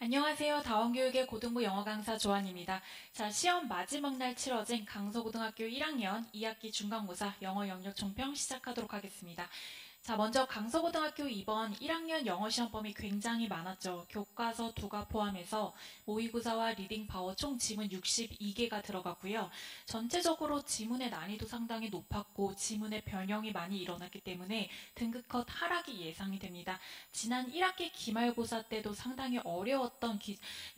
안녕하세요. 다원교육의 고등부 영어 강사 조한입니다. 자, 시험 마지막 날 치러진 강서고등학교 1학년 2학기 중간고사 영어 영역 총평 시작하도록 하겠습니다. 자, 먼저 강서고등학교 이번 1학년 영어 시험 범위 굉장히 많았죠. 교과서 2가 포함해서 모의고사와 리딩 파워 총 지문 62개가 들어갔고요. 전체적으로 지문의 난이도 상당히 높았고 지문의 변형이 많이 일어났기 때문에 등급 컷 하락이 예상이 됩니다. 지난 1학기 기말고사 때도 상당히 어려웠던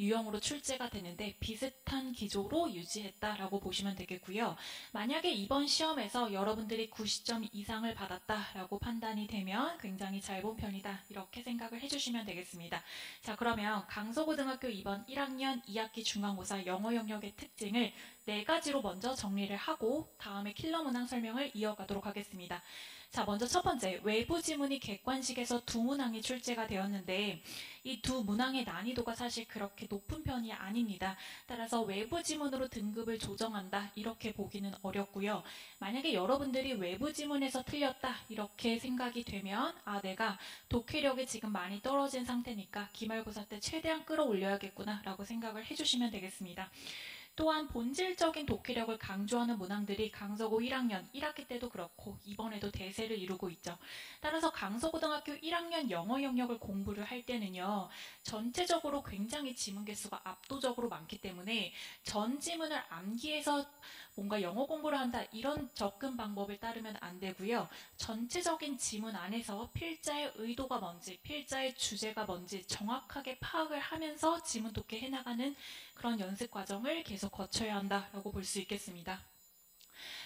유형으로 출제가 되는데 비슷한 기조로 유지했다라고 보시면 되겠고요. 만약에 이번 시험에서 여러분들이 90점 이상을 받았다라고 판단이 되면 굉장히 잘 본 편이다, 이렇게 생각을 해주시면 되겠습니다. 자, 그러면 강서고등학교 이번 1학년 2학기 중간고사 영어 영역의 특징을 4가지로 먼저 정리를 하고 다음에 킬러 문항 설명을 이어가도록 하겠습니다. 자, 먼저 첫 번째, 외부 지문이 객관식에서 2문항이 출제가 되었는데 이 2문항의 난이도가 사실 그렇게 높은 편이 아닙니다. 따라서 외부 지문으로 등급을 조정한다, 이렇게 보기는 어렵고요. 만약에 여러분들이 외부 지문에서 틀렸다 이렇게 생각이 되면 내가 독해력이 지금 많이 떨어진 상태니까 기말고사 때 최대한 끌어올려야겠구나 라고 생각을 해주시면 되겠습니다. 또한 본질적인 독해력을 강조하는 문항들이 강서고 1학년 1학기 때도 그렇고 이번에도 대세를 이루고 있죠. 따라서 강서고등학교 1학년 영어 영역을 공부를 할 때는요, 전체적으로 굉장히 지문 개수가 압도적으로 많기 때문에 전 지문을 암기해서 뭔가 영어 공부를 한다, 이런 접근 방법을 따르면 안 되고요. 전체적인 지문 안에서 필자의 의도가 뭔지, 필자의 주제가 뭔지 정확하게 파악을 하면서 지문 독해 해나가는 그런 연습 과정을 계속 거쳐야 한다라고 볼 수 있겠습니다.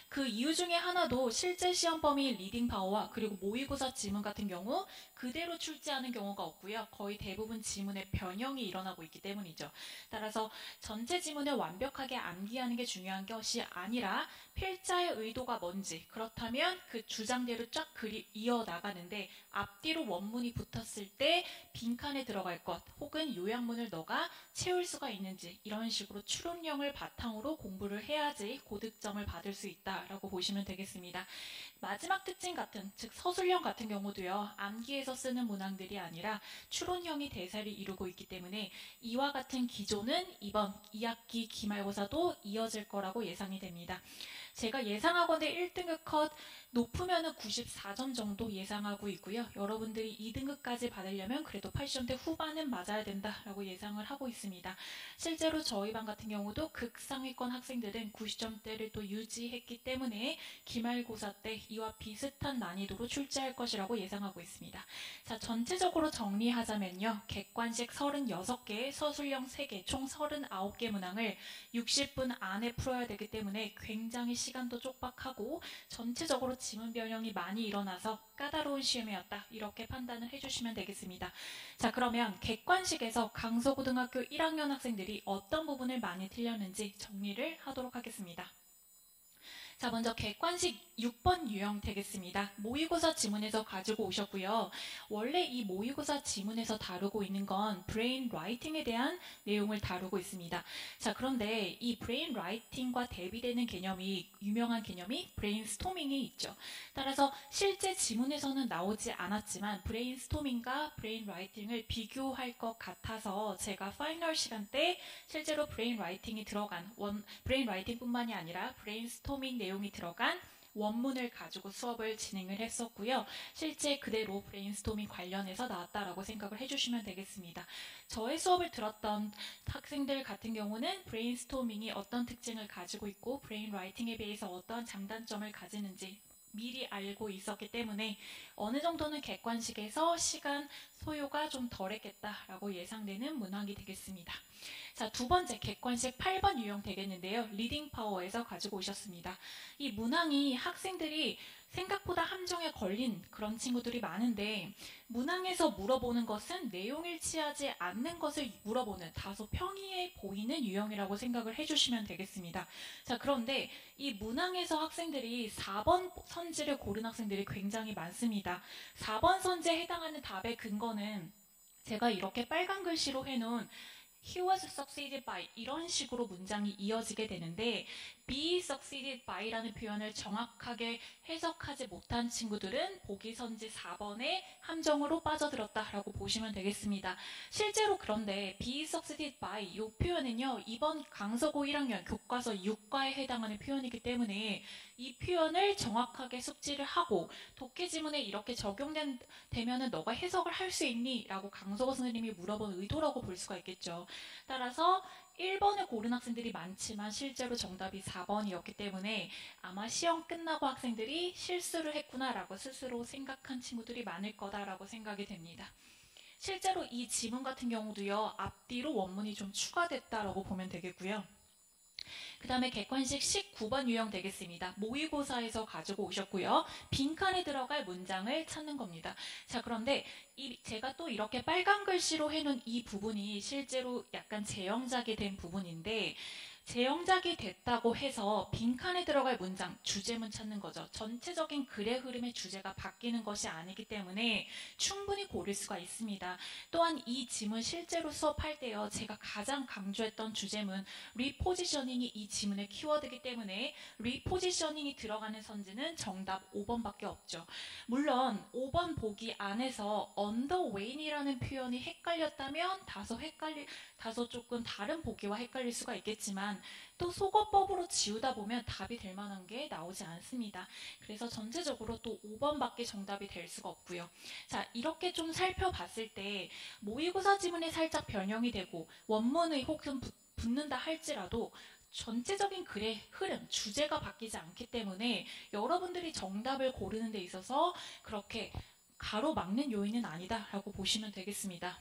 그 이유 중에 하나도 실제 시험 범위 리딩 파워와 그리고 모의고사 지문 같은 경우 그대로 출제하는 경우가 없고요. 거의 대부분 지문의 변형이 일어나고 있기 때문이죠. 따라서 전체 지문을 완벽하게 암기하는 게 중요한 것이 아니라 필자의 의도가 뭔지, 그렇다면 그 주장대로 쫙 글이 이어나가는데 앞뒤로 원문이 붙었을 때 빈칸에 들어갈 것 혹은 요약문을 너가 채울 수가 있는지, 이런 식으로 추론형을 바탕으로 공부를 해야지 고득점을 받을 수 있다라고 보시면 되겠습니다. 마지막 특징 같은, 즉 서술형 같은 경우도요, 암기에서 쓰는 문항들이 아니라 추론형이 대사를 이루고 있기 때문에 이와 같은 기조는 이번 2학기 기말고사도 이어질 거라고 예상이 됩니다. 제가 예상하건대 1등급 컷 높으면 94점 정도 예상하고 있고요. 여러분들이 2등급까지 받으려면 그래도 80점대 후반은 맞아야 된다라고 예상을 하고 있습니다. 실제로 저희 반 같은 경우도 극상위권 학생들은 90점대를 또 유지했기 때문에 기말고사 때 이와 비슷한 난이도로 출제할 것이라고 예상하고 있습니다. 자, 전체적으로 정리하자면요, 객관식 36개, 서술형 3개, 총 39개 문항을 60분 안에 풀어야 되기 때문에 굉장히 시간도 촉박하고 전체적으로 지문 변형이 많이 일어나서 까다로운 시험이었다, 이렇게 판단을 해주시면 되겠습니다. 자, 그러면 객관식에서 강서고등학교 1학년 학생들이 어떤 부분을 많이 틀렸는지 정리를 하도록 하겠습니다. 자, 먼저 객관식 6번 유형 되겠습니다. 모의고사 지문에서 가지고 오셨고요. 원래 이 모의고사 지문에서 다루고 있는 건 브레인 라이팅에 대한 내용을 다루고 있습니다. 자, 그런데 이 브레인 라이팅과 대비되는 개념이, 유명한 개념이 브레인스토밍이 있죠. 따라서 실제 지문에서는 나오지 않았지만 브레인스토밍과 브레인 라이팅을 비교할 것 같아서 제가 파이널 시간 때 실제로 브레인 라이팅이 들어간 브레인 라이팅뿐만이 아니라 브레인스토밍 내용이 들어간 원문을 가지고 수업을 진행을 했었고요. 실제 그대로 브레인스토밍 관련해서 나왔다라고 생각을 해주시면 되겠습니다. 저의 수업을 들었던 학생들 같은 경우는 브레인스토밍이 어떤 특징을 가지고 있고 브레인 라이팅에 비해서 어떤 장단점을 가지는지 미리 알고 있었기 때문에 어느 정도는 객관식에서 시간 소요가 좀 덜했겠다라고 예상되는 문항이 되겠습니다. 자, 두 번째 객관식 8번 유형 되겠는데요. 리딩 파워에서 가지고 오셨습니다. 이 문항이 학생들이 생각보다 함정에 걸린 그런 친구들이 많은데 문항에서 물어보는 것은 내용 일치하지 않는 것을 물어보는 다소 평이해 보이는 유형이라고 생각을 해주시면 되겠습니다. 자, 그런데 이 문항에서 학생들이 4번 선지를 고른 학생들이 굉장히 많습니다. 4번 선지에 해당하는 답의 근거는 제가 이렇게 빨간 글씨로 해놓은 he was succeeded by 이런 식으로 문장이 이어지게 되는데 be succeeded by라는 표현을 정확하게 해석하지 못한 친구들은 보기 선지 4번의 함정으로 빠져들었다라고 보시면 되겠습니다. 실제로 그런데 be succeeded by 이 표현은요. 이번 강서고 1학년 교과서 6과에 해당하는 표현이기 때문에 이 표현을 정확하게 숙지를 하고 독해 지문에 이렇게 적용되면은 너가 해석을 할 수 있니? 라고 강서고 선생님이 물어본 의도라고 볼 수가 있겠죠. 따라서 1번을 고른 학생들이 많지만 실제로 정답이 4번이었기 때문에 아마 시험 끝나고 학생들이 실수를 했구나라고 스스로 생각한 친구들이 많을 거다라고 생각이 됩니다. 실제로 이 지문 같은 경우도요. 앞뒤로 원문이 좀 추가됐다라고 보면 되겠고요. 그 다음에 객관식 19번 유형 되겠습니다. 모의고사에서 가지고 오셨고요. 빈칸에 들어갈 문장을 찾는 겁니다. 자, 그런데 제가 또 이렇게 빨간 글씨로 해놓은 이 부분이 실제로 약간 재영작이 된 부분인데 재영작이 됐다고 해서 빈칸에 들어갈 문장, 주제문 찾는 거죠. 전체적인 글의 흐름의 주제가 바뀌는 것이 아니기 때문에 충분히 고를 수가 있습니다. 또한 이 지문 실제로 수업할 때요. 제가 가장 강조했던 주제문, 리포지셔닝이 이 지문의 키워드이기 때문에 리포지셔닝이 들어가는 선지는 정답 5번밖에 없죠. 물론 5번 보기 안에서 underway이라는 표현이 헷갈렸다면 다소 조금 다른 보기와 헷갈릴 수가 있겠지만 또 속어법으로 지우다 보면 답이 될 만한 게 나오지 않습니다. 그래서 전체적으로 또 5번밖에 정답이 될 수가 없고요. 자, 이렇게 좀 살펴봤을 때 모의고사 지문에 살짝 변형이 되고 원문의 혹은 붙는다 할지라도 전체적인 글의 흐름, 주제가 바뀌지 않기 때문에 여러분들이 정답을 고르는 데 있어서 그렇게 가로막는 요인은 아니다라고 보시면 되겠습니다.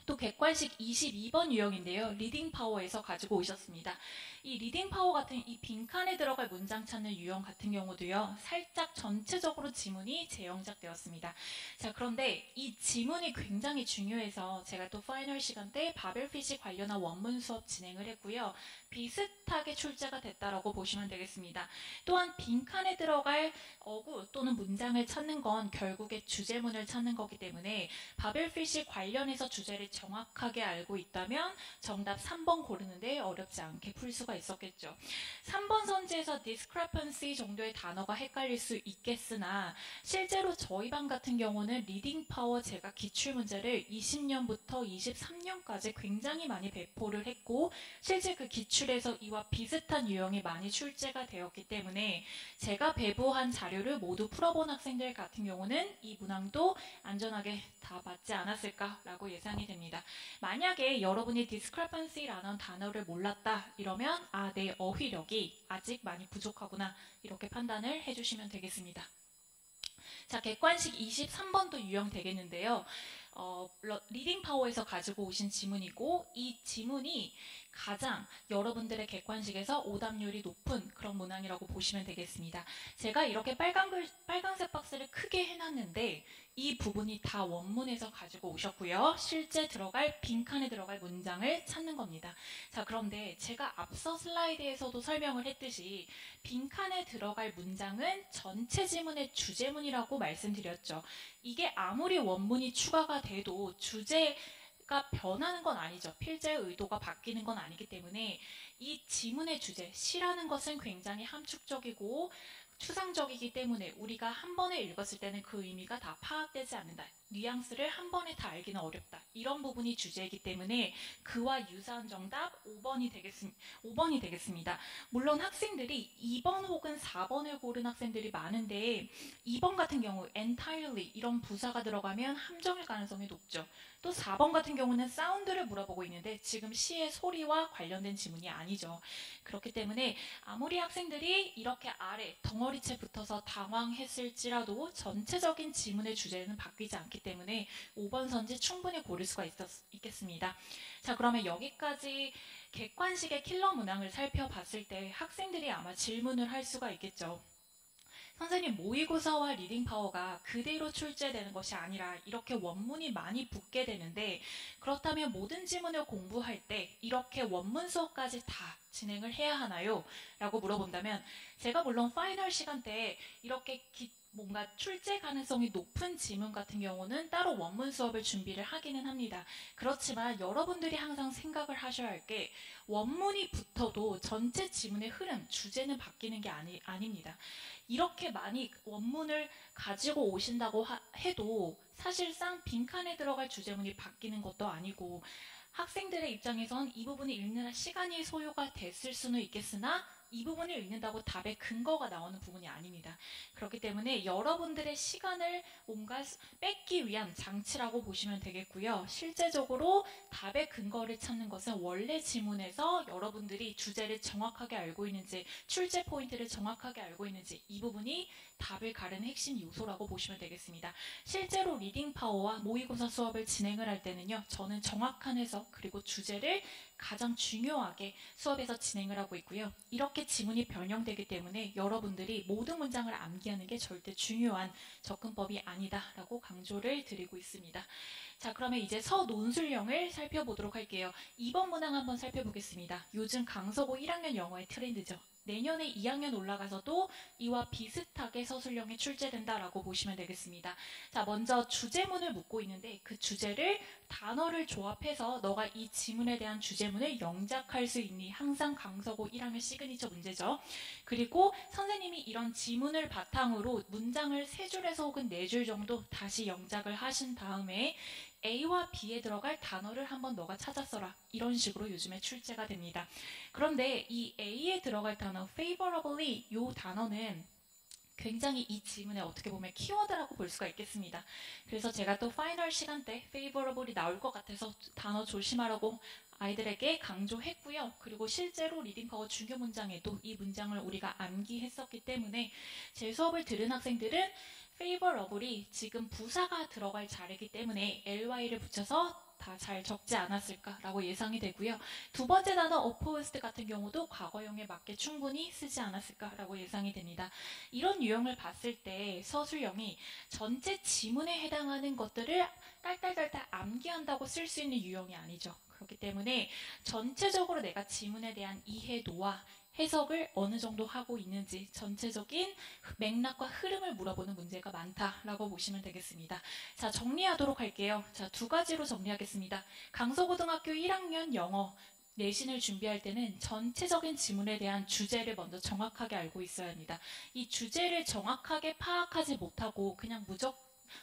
또 객관식 22번 유형인데요. 리딩 파워에서 가지고 오셨습니다. 이 리딩 파워 같은 이 빈칸에 들어갈 문장 찾는 유형 같은 경우도요. 살짝 전체적으로 지문이 재영작되었습니다. 자, 그런데 이 지문이 굉장히 중요해서 제가 또 파이널 시간 때 바벨피시 관련한 원문 수업 진행을 했고요. 비슷하게 출제가 됐다라고 보시면 되겠습니다. 또한 빈칸에 들어갈 어구 또는 문장을 찾는 건 결국에 주제문을 찾는 거기 때문에 바벨피시 관련해서 주제를 정확하게 알고 있다면 정답 3번 고르는데 어렵지 않게 풀 수가 있었겠죠. 3번 선지에서 discrepancy 정도의 단어가 헷갈릴 수 있겠으나 실제로 저희 반 같은 경우는 리딩 파워 제가 기출문제를 20년부터 23년까지 굉장히 많이 배포를 했고 실제 그 기출에서 이와 비슷한 유형이 많이 출제가 되었기 때문에 제가 배부한 자료를 모두 풀어본 학생들 같은 경우는 이 문항도 안전하게 다 맞지 않았을까라고 예상이 됩니다. 만약에 여러분이 discrepancy라는 단어를 몰랐다 이러면 내 어휘력이 아직 많이 부족하구나 이렇게 판단을 해주시면 되겠습니다. 자, 객관식 23번도 유형 되겠는데요. 리딩 파워에서 가지고 오신 지문이고 이 지문이 가장 여러분들의 객관식에서 오답률이 높은 그런 문항이라고 보시면 되겠습니다. 제가 이렇게 빨간색 박스를 크게 해놨는데 이 부분이 다 원문에서 가지고 오셨고요. 실제 들어갈 빈칸에 들어갈 문장을 찾는 겁니다. 자, 그런데 제가 앞서 슬라이드에서도 설명을 했듯이 빈칸에 들어갈 문장은 전체 지문의 주제문이라고 말씀드렸죠. 이게 아무리 원문이 추가가 돼도 주제가 변하는 건 아니죠. 필자의 의도가 바뀌는 건 아니기 때문에 이 지문의 주제, 시라는 것은 굉장히 함축적이고 추상적이기 때문에 우리가 한 번에 읽었을 때는 그 의미가 다 파악되지 않는다. 뉘앙스를 한 번에 다 알기는 어렵다. 이런 부분이 주제이기 때문에 그와 유사한 정답 5번이 되겠습니다. 물론 학생들이 2번 혹은 4번을 고른 학생들이 많은데 2번 같은 경우 entirely 이런 부사가 들어가면 함정일 가능성이 높죠. 또 4번 같은 경우는 사운드를 물어보고 있는데 지금 시의 소리와 관련된 지문이 아니죠. 그렇기 때문에 아무리 학생들이 이렇게 아래 덩어리째 붙어서 당황했을지라도 전체적인 지문의 주제는 바뀌지 않기 때문에 5번 선지 충분히 고를 수가 있겠습니다. 자, 그러면 여기까지 객관식의 킬러 문항을 살펴봤을 때 학생들이 아마 질문을 할 수가 있겠죠. 선생님, 모의고사와 리딩 파워가 그대로 출제되는 것이 아니라 이렇게 원문이 많이 붙게 되는데 그렇다면 모든 지문을 공부할 때 이렇게 원문 수업까지 다 진행을 해야 하나요? 라고 물어본다면 제가 물론 파이널 시간 때 이렇게 뭔가 출제 가능성이 높은 지문 같은 경우는 따로 원문 수업을 준비를 하기는 합니다. 그렇지만 여러분들이 항상 생각을 하셔야 할 게 원문이 붙어도 전체 지문의 흐름, 주제는 바뀌는 게 아닙니다. 이렇게 많이 원문을 가지고 오신다고 해도 사실상 빈칸에 들어갈 주제문이 바뀌는 것도 아니고 학생들의 입장에선 이 부분을 읽느라 시간이 소요가 됐을 수는 있겠으나 이 부분을 읽는다고 답의 근거가 나오는 부분이 아닙니다. 그렇기 때문에 여러분들의 시간을 뭔가 뺏기 위한 장치라고 보시면 되겠고요. 실제적으로 답의 근거를 찾는 것은 원래 지문에서 여러분들이 주제를 정확하게 알고 있는지, 출제 포인트를 정확하게 알고 있는지 이 부분이 답을 가르는 핵심 요소라고 보시면 되겠습니다. 실제로 리딩 파워와 모의고사 수업을 진행을 할 때는요. 저는 정확한 해석 그리고 주제를 가장 중요하게 수업에서 진행을 하고 있고요. 이렇게 지문이 변형되기 때문에 여러분들이 모든 문장을 암기하는 게 절대 중요한 접근법이 아니다라고 강조를 드리고 있습니다. 자, 그러면 이제 서논술형을 살펴보도록 할게요. 2번 문항 한번 살펴보겠습니다. 요즘 강서고 1학년 영어의 트렌드죠. 내년에 2학년 올라가서도 이와 비슷하게 서술형이 출제된다라고 보시면 되겠습니다. 자, 먼저 주제문을 묻고 있는데 그 주제를 단어를 조합해서 너가 이 지문에 대한 주제문을 영작할 수 있니? 항상 강서고 1학년 시그니처 문제죠. 그리고 선생님이 이런 지문을 바탕으로 문장을 3줄에서 혹은 4줄 정도 다시 영작을 하신 다음에 A와 B에 들어갈 단어를 한번 너가 찾았어라. 이런 식으로 요즘에 출제가 됩니다. 그런데 이 A에 들어갈 단어 favorably 이 단어는 굉장히 이 지문에 어떻게 보면 키워드라고 볼 수가 있겠습니다. 그래서 제가 또 파이널 시간 때 favorably 나올 것 같아서 단어 조심하라고 아이들에게 강조했고요. 그리고 실제로 리딩파워 중요 문장에도 이 문장을 우리가 암기했었기 때문에 제 수업을 들은 학생들은 favorably 지금 부사가 들어갈 자리이기 때문에 ly를 붙여서 다 잘 적지 않았을까라고 예상이 되고요. 두 번째 단어 opposed 같은 경우도 과거형에 맞게 충분히 쓰지 않았을까라고 예상이 됩니다. 이런 유형을 봤을 때 서술형이 전체 지문에 해당하는 것들을 딸딸딸딸 암기한다고 쓸 수 있는 유형이 아니죠. 그렇기 때문에 전체적으로 내가 지문에 대한 이해도와 해석을 어느 정도 하고 있는지 전체적인 맥락과 흐름을 물어보는 문제가 많다라고 보시면 되겠습니다. 자, 정리하도록 할게요. 자, 2가지로 정리하겠습니다. 강서고등학교 1학년 영어 내신을 준비할 때는 전체적인 지문에 대한 주제를 먼저 정확하게 알고 있어야 합니다. 이 주제를 정확하게 파악하지 못하고 그냥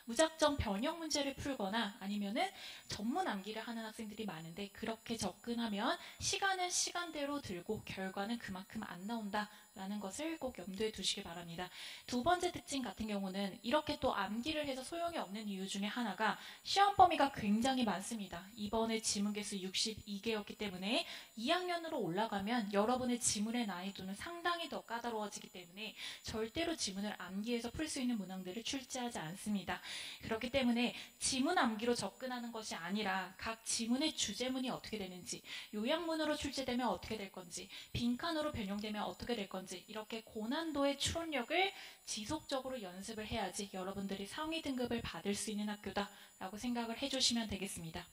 무작정 변형 문제를 풀거나 아니면은 전문 암기를 하는 학생들이 많은데 그렇게 접근하면 시간은 시간대로 들고 결과는 그만큼 안 나온다라는 것을 꼭 염두에 두시기 바랍니다. 두 번째 특징 같은 경우는 이렇게 또 암기를 해서 소용이 없는 이유 중에 하나가 시험 범위가 굉장히 많습니다. 이번에 지문 개수 62개였기 때문에 2학년으로 올라가면 여러분의 지문의 난이도는 상당히 더 까다로워지기 때문에 절대로 지문을 암기해서 풀 수 있는 문항들을 출제하지 않습니다. 그렇기 때문에 지문 암기로 접근하는 것이 아니라 각 지문의 주제문이 어떻게 되는지, 요약문으로 출제되면 어떻게 될 건지, 빈칸으로 변형되면 어떻게 될 건지 이렇게 고난도의 추론력을 지속적으로 연습을 해야지 여러분들이 상위 등급을 받을 수 있는 학교다라고 생각을 해주시면 되겠습니다.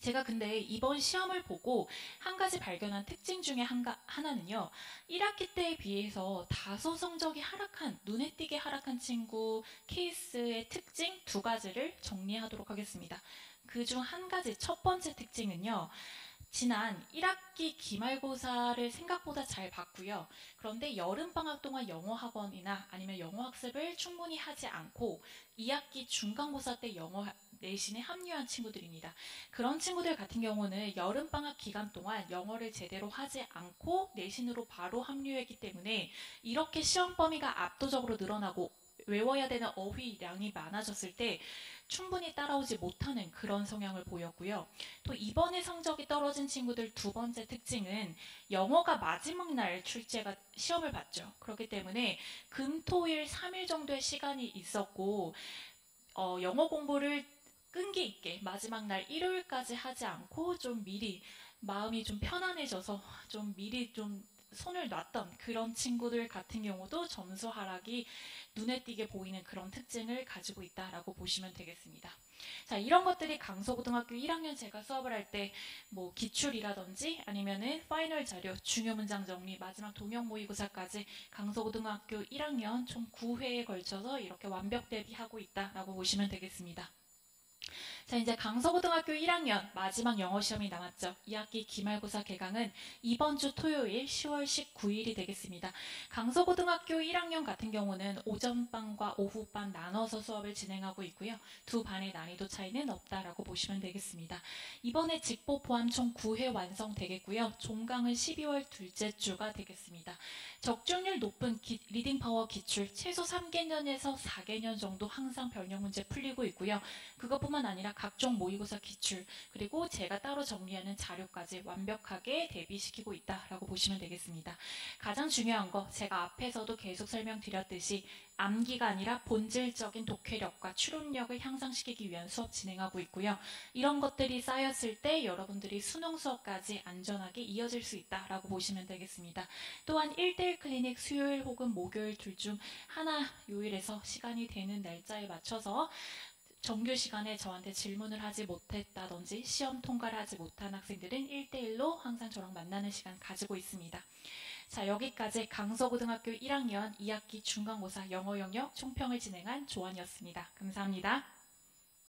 제가 근데 이번 시험을 보고 한 가지 발견한 특징 중에 하나는요. 1학기 때에 비해서 다소 성적이 하락한, 눈에 띄게 하락한 친구 케이스의 특징 2가지를 정리하도록 하겠습니다. 그중 한 가지, 첫 번째 특징은요. 지난 1학기 기말고사를 생각보다 잘 봤고요. 그런데 여름방학 동안 영어학원이나 아니면 영어학습을 충분히 하지 않고 2학기 중간고사 때 영어 내신에 합류한 친구들입니다. 그런 친구들 같은 경우는 여름방학 기간 동안 영어를 제대로 하지 않고 내신으로 바로 합류했기 때문에 이렇게 시험 범위가 압도적으로 늘어나고 외워야 되는 어휘량이 많아졌을 때 충분히 따라오지 못하는 그런 성향을 보였고요. 또 이번에 성적이 떨어진 친구들 2번째 특징은 영어가 마지막 날 출제가 시험을 봤죠. 그렇기 때문에 금, 토, 일 3일 정도의 시간이 있었고 영어 공부를 끈기 있게 마지막 날 일요일까지 하지 않고 좀 미리 마음이 좀 편안해져서 좀 미리 좀 손을 놨던 그런 친구들 같은 경우도 점수 하락이 눈에 띄게 보이는 그런 특징을 가지고 있다라고 보시면 되겠습니다. 자, 이런 것들이 강서고등학교 1학년 제가 수업을 할 때 뭐 기출이라든지 아니면은 파이널 자료, 중요 문장 정리, 마지막 동영 모의고사까지 강서고등학교 1학년 총 9회에 걸쳐서 이렇게 완벽 대비하고 있다라고 보시면 되겠습니다. 자, 이제 강서고등학교 1학년 마지막 영어 시험이 남았죠. 2학기 기말고사 개강은 이번 주 토요일 10월 19일이 되겠습니다. 강서고등학교 1학년 같은 경우는 오전반과 오후반 나눠서 수업을 진행하고 있고요. 두 반의 난이도 차이는 없다라고 보시면 되겠습니다. 이번에 직보 포함 총 9회 완성되겠고요. 종강은 12월 둘째 주가 되겠습니다. 적중률 높은 리딩 파워 기출 최소 3개년에서 4개년 정도 항상 변형 문제 풀리고 있고요. 그것뿐만 아니라 각종 모의고사 기출 그리고 제가 따로 정리하는 자료까지 완벽하게 대비시키고 있다라고 보시면 되겠습니다. 가장 중요한 거 제가 앞에서도 계속 설명드렸듯이 암기가 아니라 본질적인 독해력과 추론력을 향상시키기 위한 수업 진행하고 있고요. 이런 것들이 쌓였을 때 여러분들이 수능 수업까지 안전하게 이어질 수 있다라고 보시면 되겠습니다. 또한 1대1 클리닉 수요일 혹은 목요일 둘 중 하나 요일에서 시간이 되는 날짜에 맞춰서 정규 시간에 저한테 질문을 하지 못했다든지 시험 통과를 하지 못한 학생들은 1대1로 항상 저랑 만나는 시간 가지고 있습니다. 자, 여기까지 강서고등학교 1학년 2학기 중간고사 영어 영역 총평을 진행한 조언이었습니다. 감사합니다.